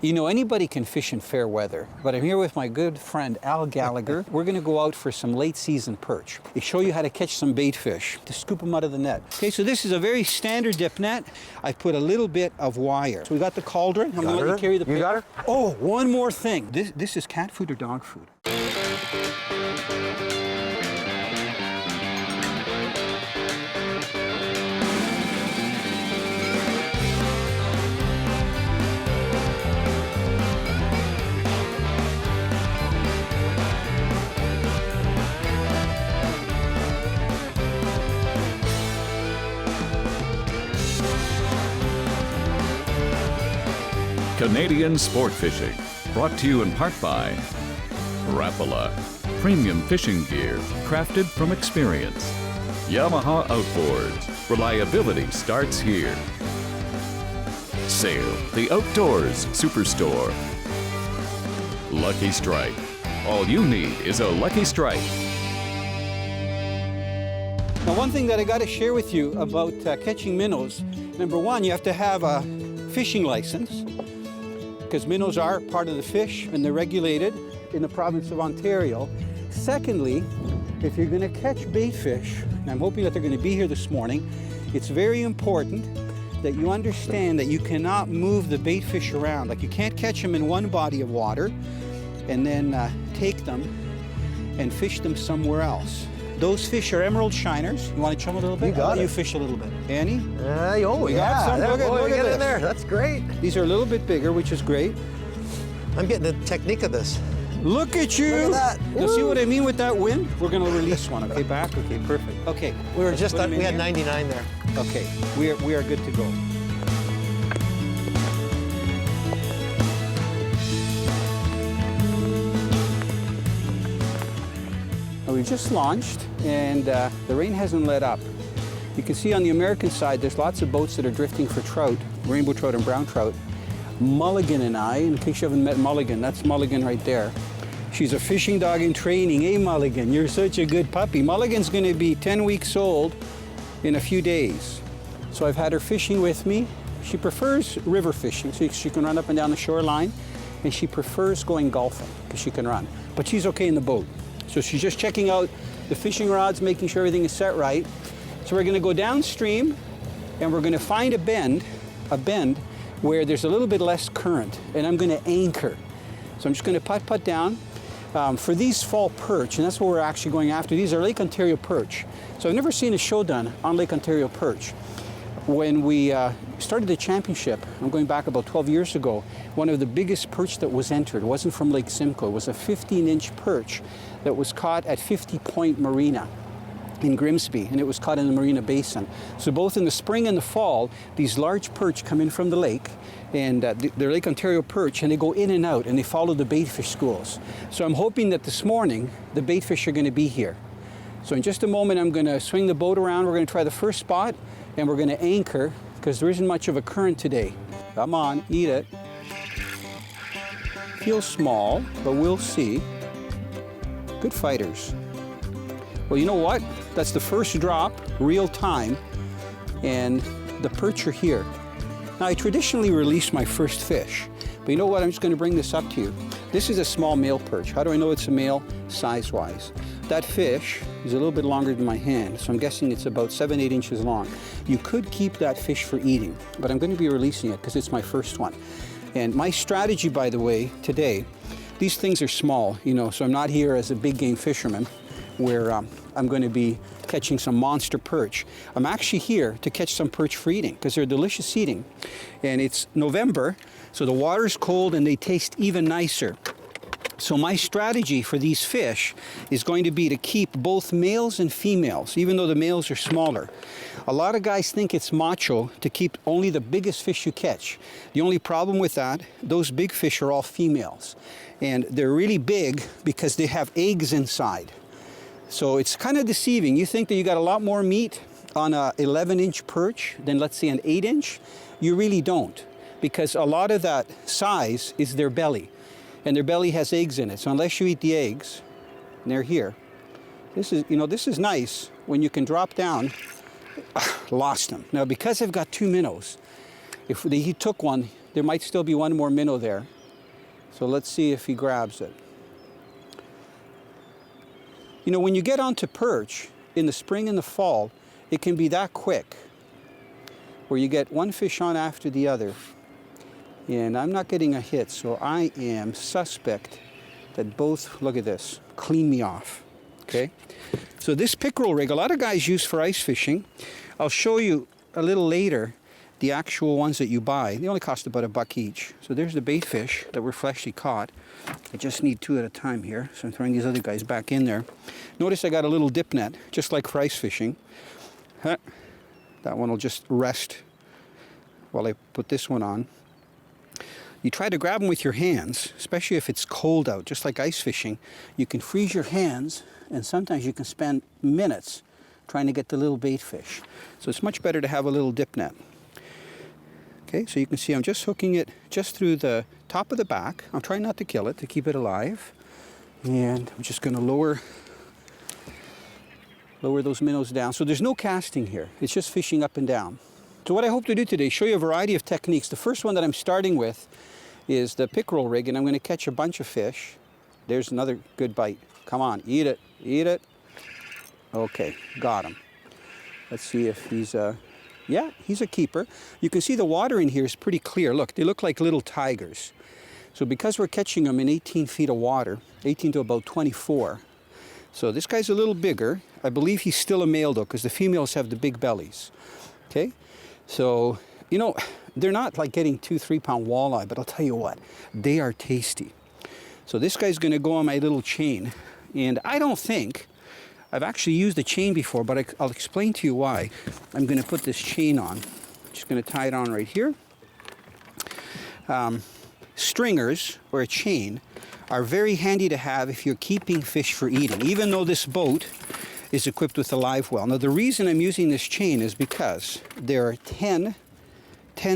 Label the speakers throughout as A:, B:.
A: You know, anybody can fish in fair weather, but I'm here with my good friend Al Gallagher. We're going to go out for some late season perch. They show you how to catch some bait fish, to scoop them out of the net. Okay, so this is a very standard dip net. I've put a little bit of wire. So we got the cauldron. I'm going to let you carry the
B: You got her?
A: Oh, one more thing. This is cat food or dog food?
C: Canadian Sport Fishing, brought to you in part by Rapala, premium fishing gear crafted from experience. Yamaha Outboards, reliability starts here. Sail, the outdoors superstore. Lucky Strike, all you need is a Lucky Strike.
A: Now, one thing that I got to share with you about catching minnows, number one, you have to have a fishing license, because minnows are part of the fish and they're regulated in the province of Ontario. Secondly, if you're going to catch bait fish, and I'm hoping that they're going to be here this morning, it's very important that you understand that you cannot move the bait fish around. Like, you can't catch them in one body of water and then take them and fish them somewhere else. Those fish are emerald shiners. You want to chum a little bit?
B: You got it.
A: You fish a little bit. Annie?
B: We
A: got some. Look at
B: get
A: this.
B: in there. That's great.
A: These are a little bit bigger, which is great.
B: I'm getting the technique of this.
A: Look at you!
B: Look at that.
A: Now, see what I mean with that wind? We're going to release one. Okay, back? Okay, perfect. Okay.
B: We were
A: let's
B: just
A: put 'em
B: we
A: in
B: had
A: here.
B: 99 there.
A: Okay, we are good to go. Now, we just launched, and the rain hasn't let up. You can see on the American side, there's lots of boats that are drifting for trout, rainbow trout and brown trout. Mulligan and I, in case you haven't met Mulligan, that's Mulligan right there. She's a fishing dog in training. Hey, Mulligan, you're such a good puppy. Mulligan's going to be 10 weeks old in a few days. So I've had her fishing with me. She prefers river fishing, so she can run up and down the shoreline, and she prefers going golfing because she can run. But she's okay in the boat. So she's just checking out the fishing rods, making sure everything is set right. So we're going to go downstream, and we're going to find a bend where there's a little bit less current, and I'm going to anchor. So I'm just going to putt down. For these fall perch, and that's what we're actually going after, these are Lake Ontario perch. So I've never seen a show done on Lake Ontario perch. When we started the championship, I'm going back about 12 years ago, one of the biggest perch that was entered wasn't from Lake Simcoe. It was a 15-inch perch that was caught at 50 Point Marina in Grimsby, and it was caught in the Marina Basin. So both in the spring and the fall, these large perch come in from the lake, and they're Lake Ontario perch, and they go in and out, and they follow the baitfish schools. So I'm hoping that this morning, the baitfish are going to be here. So in just a moment, I'm going to swing the boat around. We're going to try the first spot, and we're going to anchor, because there isn't much of a current today. Come on, eat it. Feels small, but we'll see. Good fighters. Well, you know what? That's the first drop, real time, and the perch are here. Now, I traditionally release my first fish, but you know what? I'm just going to bring this up to you. This is a small male perch. How do I know it's a male? Size-wise. That fish is a little bit longer than my hand, so I'm guessing it's about 7-8 inches long. You could keep that fish for eating, but I'm going to be releasing it because it's my first one. And my strategy, by the way, today, these things are small, you know, so I'm not here as a big game fisherman where I'm going to be catching some monster perch. I'm actually here to catch some perch for eating because they're delicious eating. And it's November, so the water's cold and they taste even nicer. So my strategy for these fish is going to be to keep both males and females, even though the males are smaller. A lot of guys think it's macho to keep only the biggest fish you catch. The only problem with that, those big fish are all females. And they're really big because they have eggs inside. So it's kind of deceiving. You think that you got a lot more meat on a 11-inch perch than, let's say, an 8-inch. You really don't, because a lot of that size is their belly, and their belly has eggs in it. So unless you eat the eggs, and they're here, this is nice when you can drop down. Lost them. Now, because I've got two minnows, if he took one, there might still be one more minnow there. So let's see if he grabs it. You know, when you get onto perch in the spring and the fall, it can be that quick, where you get one fish on after the other. And I'm not getting a hit, so I am suspect that both, look at this, clean me off, okay? So this pickerel rig, a lot of guys use for ice fishing. I'll show you a little later the actual ones that you buy. They only cost about $1 each. So there's the bait fish that were freshly caught. I just need 2 at a time here, so I'm throwing these other guys back in there. Notice I got a little dip net, just like for ice fishing. That one will just rest while I put this one on. You try to grab them with your hands, especially if it's cold out, just like ice fishing. You can freeze your hands, and sometimes you can spend minutes trying to get the little bait fish. So it's much better to have a little dip net. Okay, so you can see I'm just hooking it just through the top of the back. I'm trying not to kill it, to keep it alive. And I'm just going to lower those minnows down. So there's no casting here. It's just fishing up and down. So what I hope to do today is show you a variety of techniques. The first one that I'm starting with is the pickerel rig, and I'm going to catch a bunch of fish. There's another good bite. Come on, eat it, eat it. Okay, got him. Let's see if he's yeah, he's a keeper. You can see the water in here is pretty clear. Look, they look like little tigers. So because we're catching them in 18 feet of water, 18 to about 24. So this guy's a little bigger. I believe he's still a male though, because the females have the big bellies. Okay, so, you know, they're not like getting 2-3 pound walleye, but I'll tell you what, they are tasty. So this guy's gonna go on my little chain. And I don't think, I've actually used a chain before, but I'll explain to you why. I'm gonna put this chain on. Just gonna tie it on right here. Stringers, or a chain, are very handy to have if you're keeping fish for eating, even though this boat is equipped with a live well. Now the reason I'm using this chain is because there are 10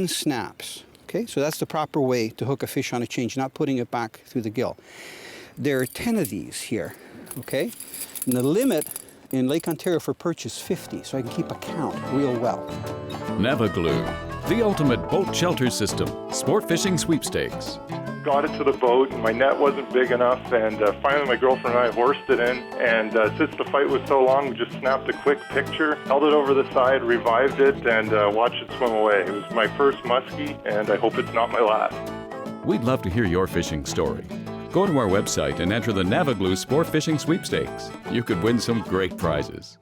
A: snaps. Okay, so that's the proper way to hook a fish on a chain, not putting it back through the gill. There are 10 of these here, okay? And the limit in Lake Ontario for perch is 50, so I can keep a count real well.
C: NavaGlue, the ultimate boat shelter system. Sport fishing sweepstakes.
D: Got it to the boat, and my net wasn't big enough, and finally my girlfriend and I horsed it in, and since the fight was so long, we just snapped a quick picture, held it over the side, revived it, and watched it swim away. It was my first muskie, and I hope it's not my last.
C: We'd love to hear your fishing story. Go to our website and enter the NavaGlue Sport Fishing Sweepstakes. You could win some great prizes.